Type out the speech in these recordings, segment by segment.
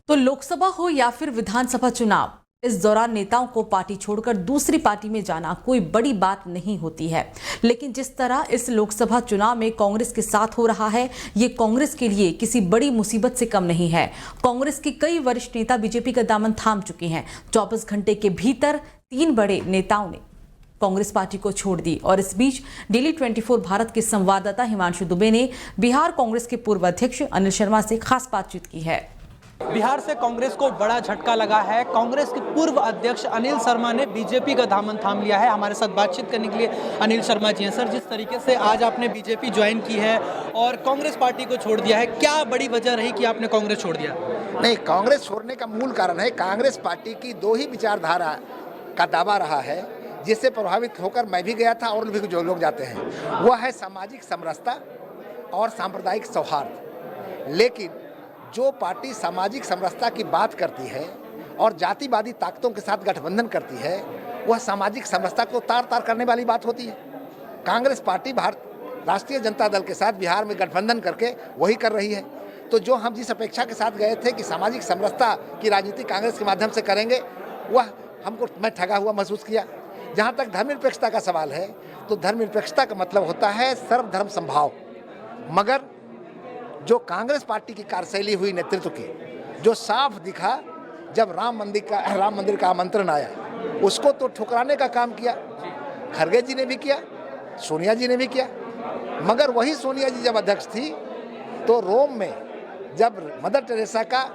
तो लोकसभा हो या फिर विधानसभा चुनाव, इस दौरान नेताओं को पार्टी छोड़कर दूसरी पार्टी में जाना कोई बड़ी बात नहीं होती है। लेकिन जिस तरह इस लोकसभा चुनाव में कांग्रेस के साथ हो रहा है, ये कांग्रेस के लिए किसी बड़ी मुसीबत से कम नहीं है। कांग्रेस के कई वरिष्ठ नेता बीजेपी का दामन थाम चुके हैं। 24 घंटे के भीतर 3 बड़े नेताओं ने कांग्रेस पार्टी को छोड़ दी। और इस बीच डेली 24 भारत के संवाददाता हिमांशु दुबे ने बिहार कांग्रेस के पूर्व अध्यक्ष अनिल शर्मा से खास बातचीत की है। बिहार से कांग्रेस को बड़ा झटका लगा है। कांग्रेस के पूर्व अध्यक्ष अनिल शर्मा ने बीजेपी का दामन थाम लिया है। हमारे साथ बातचीत करने के लिए अनिल शर्मा जी हैं। सर, जिस तरीके से आज आपने बीजेपी ज्वाइन की है और कांग्रेस पार्टी को छोड़ दिया है, क्या बड़ी वजह रही कि आपने कांग्रेस छोड़ दिया? नहीं, कांग्रेस छोड़ने का मूल कारण है कांग्रेस पार्टी की 2 ही विचारधारा का दावा रहा है, जिससे प्रभावित होकर मैं भी गया था और भी जो लोग जाते हैं। वह है सामाजिक समरसता और सांप्रदायिक सौहार्द। लेकिन जो पार्टी सामाजिक समरसता की बात करती है और जातिवादी ताकतों के साथ गठबंधन करती है, वह सामाजिक समरसता को तार तार करने वाली बात होती है। कांग्रेस पार्टी राष्ट्रीय जनता दल के साथ बिहार में गठबंधन करके वही कर रही है। तो जो हम जिस अपेक्षा के साथ गए थे कि सामाजिक समरसता की राजनीति कांग्रेस के माध्यम से करेंगे, वह मैं ठगा हुआ महसूस किया। जहाँ तक धर्मनिरपेक्षता का सवाल है, तो धर्मनिरपेक्षता का मतलब होता है सर्वधर्म समभाव। मगर जो कांग्रेस पार्टी की कार्यशैली हुई नेतृत्व की, जो साफ दिखा जब राम मंदिर का आमंत्रण आया, उसको तो ठुकराने का काम किया। खरगे जी ने भी किया, सोनिया जी ने भी किया। मगर वही सोनिया जी जब अध्यक्ष थी तो रोम में जब मदर टेरेसा का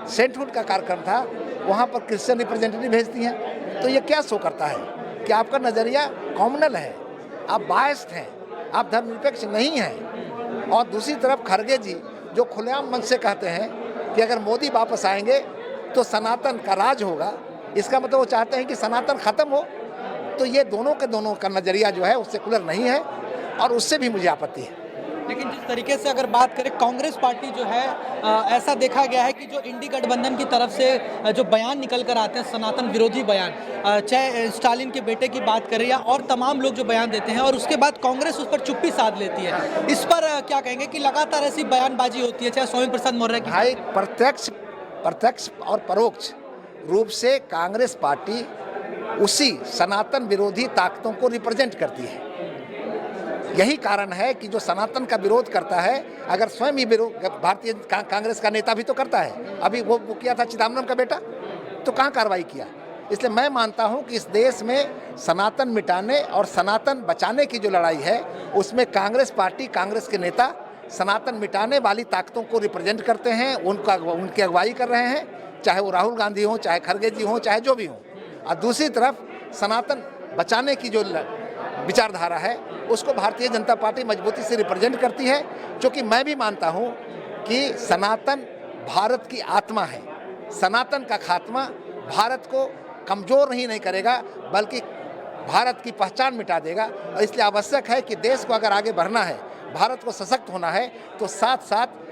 सेंटहुड का कार्यक्रम था, वहाँ पर क्रिश्चियन रिप्रेजेंटेटिव भेजती हैं। तो ये क्या शो करता है कि आपका नज़रिया कॉम्युनल है, आप बायस्ड हैं, आप धर्मनिरपेक्ष नहीं हैं। और दूसरी तरफ खरगे जी जो खुलेआम मंच से कहते हैं कि अगर मोदी वापस आएंगे तो सनातन का राज होगा, इसका मतलब वो चाहते हैं कि सनातन खत्म हो। तो ये दोनों का नज़रिया जो है वो सेकुलर नहीं है और उससे भी मुझे आपत्ति है। लेकिन जिस तरीके से अगर बात करें, कांग्रेस पार्टी जो है ऐसा देखा गया है कि जो इंडी गठबंधन की तरफ से जो बयान निकल कर आते हैं, सनातन विरोधी बयान, चाहे स्टालिन के बेटे की बात करें या और तमाम लोग जो बयान देते हैं, और उसके बाद कांग्रेस उस पर चुप्पी साध लेती है। इस पर क्या कहेंगे कि लगातार ऐसी बयानबाजी होती है, चाहे स्वामी प्रसाद मौर्य की? भाई, प्रत्यक्ष और परोक्ष रूप से कांग्रेस पार्टी उसी सनातन विरोधी ताकतों को रिप्रेजेंट करती है। यही कारण है कि जो सनातन का विरोध करता है, अगर स्वयं ही विरोध भारतीय कांग्रेस का नेता भी तो करता है। अभी वो किया था चिदम्बरम का बेटा, तो कहाँ कार्रवाई किया? इसलिए मैं मानता हूँ कि इस देश में सनातन मिटाने और सनातन बचाने की जो लड़ाई है, उसमें कांग्रेस पार्टी, कांग्रेस के नेता सनातन मिटाने वाली ताकतों को रिप्रेजेंट करते हैं, उनकी अगुवाई कर रहे हैं, चाहे वो राहुल गांधी हों, चाहे खरगे जी हों, चाहे जो भी हों। और दूसरी तरफ सनातन बचाने की जो विचारधारा है, उसको भारतीय जनता पार्टी मजबूती से रिप्रेजेंट करती है। क्योंकि मैं भी मानता हूं कि सनातन भारत की आत्मा है। सनातन का खात्मा भारत को कमजोर ही नहीं करेगा, बल्कि भारत की पहचान मिटा देगा। और इसलिए आवश्यक है कि देश को अगर आगे बढ़ना है, भारत को सशक्त होना है, तो साथ साथ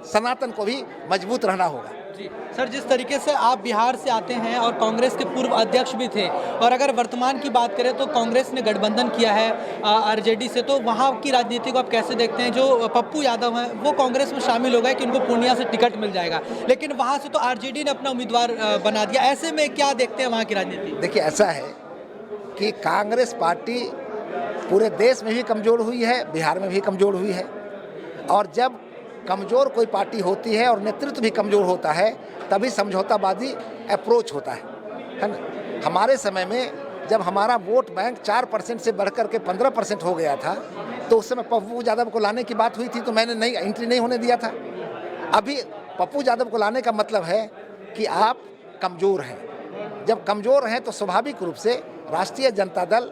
सनातन को भी मजबूत रहना होगा। जी सर, जिस तरीके से आप बिहार से आते हैं और कांग्रेस के पूर्व अध्यक्ष भी थे, और अगर वर्तमान की बात करें तो कांग्रेस ने गठबंधन किया है आरजेडी से, तो वहाँ की राजनीति को आप कैसे देखते हैं? जो पप्पू यादव हैं वो कांग्रेस में शामिल हो गए कि उनको पूर्णिया से टिकट मिल जाएगा, लेकिन वहाँ से तो आरजेडी ने अपना उम्मीदवार बना दिया। ऐसे में क्या देखते हैं वहाँ की राजनीति? देखिए, ऐसा है कि कांग्रेस पार्टी पूरे देश में भी कमज़ोर हुई है, बिहार में भी कमज़ोर हुई है। और जब कमज़ोर कोई पार्टी होती है और नेतृत्व भी कमज़ोर होता है, तभी समझौतावादी अप्रोच होता है ना। हमारे समय में जब हमारा वोट बैंक 4% से बढ़कर के 15% हो गया था, तो उस समय पप्पू यादव को लाने की बात हुई थी, तो मैंने एंट्री नहीं होने दिया था। अभी पप्पू यादव को लाने का मतलब है कि आप कमज़ोर हैं। जब कमज़ोर हैं तो स्वाभाविक रूप से राष्ट्रीय जनता दल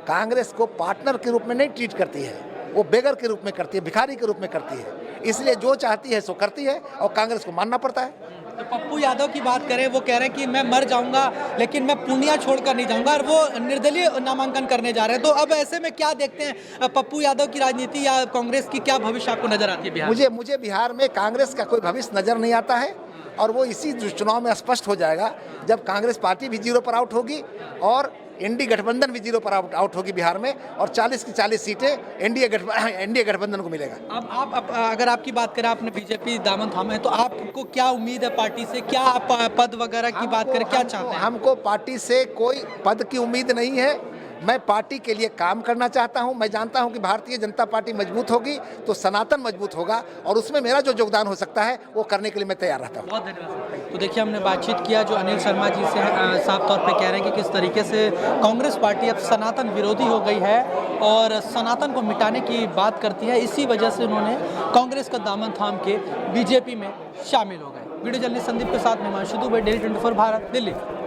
कांग्रेस को पार्टनर के रूप में नहीं ट्रीट करती है, वो बेगर के रूप में करती है, भिखारी के रूप में करती है। इसलिए जो चाहती है सो करती है और कांग्रेस को मानना पड़ता है। तो पप्पू यादव की बात करें, वो कह रहे हैं कि मैं मर जाऊंगा लेकिन मैं पूर्णिया छोड़कर नहीं जाऊंगा, और वो निर्दलीय नामांकन करने जा रहे हैं। तो अब ऐसे में क्या देखते हैं पप्पू यादव की राजनीति या कांग्रेस की क्या भविष्य आपको नजर आती है बिहार? मुझे बिहार में कांग्रेस का कोई भविष्य नजर नहीं आता है, और वो इसी चुनाव में स्पष्ट हो जाएगा जब कांग्रेस पार्टी भी 0 पर आउट होगी और इंडी गठबंधन भी 0 पर आउट होगी बिहार में, और 40 की 40 सीटें एनडीए गठबंधन को मिलेगा। अब आप अगर आपकी बात करें, आपने बीजेपी दामन थामा है, तो आपको क्या उम्मीद है पार्टी से? क्या आप पद वगैरह की बात करें, क्या चाहते हैं? हमको पार्टी से कोई पद की उम्मीद नहीं है। मैं पार्टी के लिए काम करना चाहता हूं। मैं जानता हूं कि भारतीय जनता पार्टी मजबूत होगी तो सनातन मजबूत होगा, और उसमें मेरा जो योगदान हो सकता है वो करने के लिए मैं तैयार रहता हूं। बहुत धन्यवाद। तो देखिए, हमने बातचीत किया जो अनिल शर्मा जी से साफ तौर पे कह रहे हैं कि किस तरीके से कांग्रेस पार्टी अब सनातन विरोधी हो गई है और सनातन को मिटाने की बात करती है। इसी वजह से उन्होंने कांग्रेस का दामन थाम के बीजेपी में शामिल हो गए। वीडियो जर्नलिस्ट संदीप के साथ मैं हिमांशु दुबे, डेली 24 भारत, दिल्ली।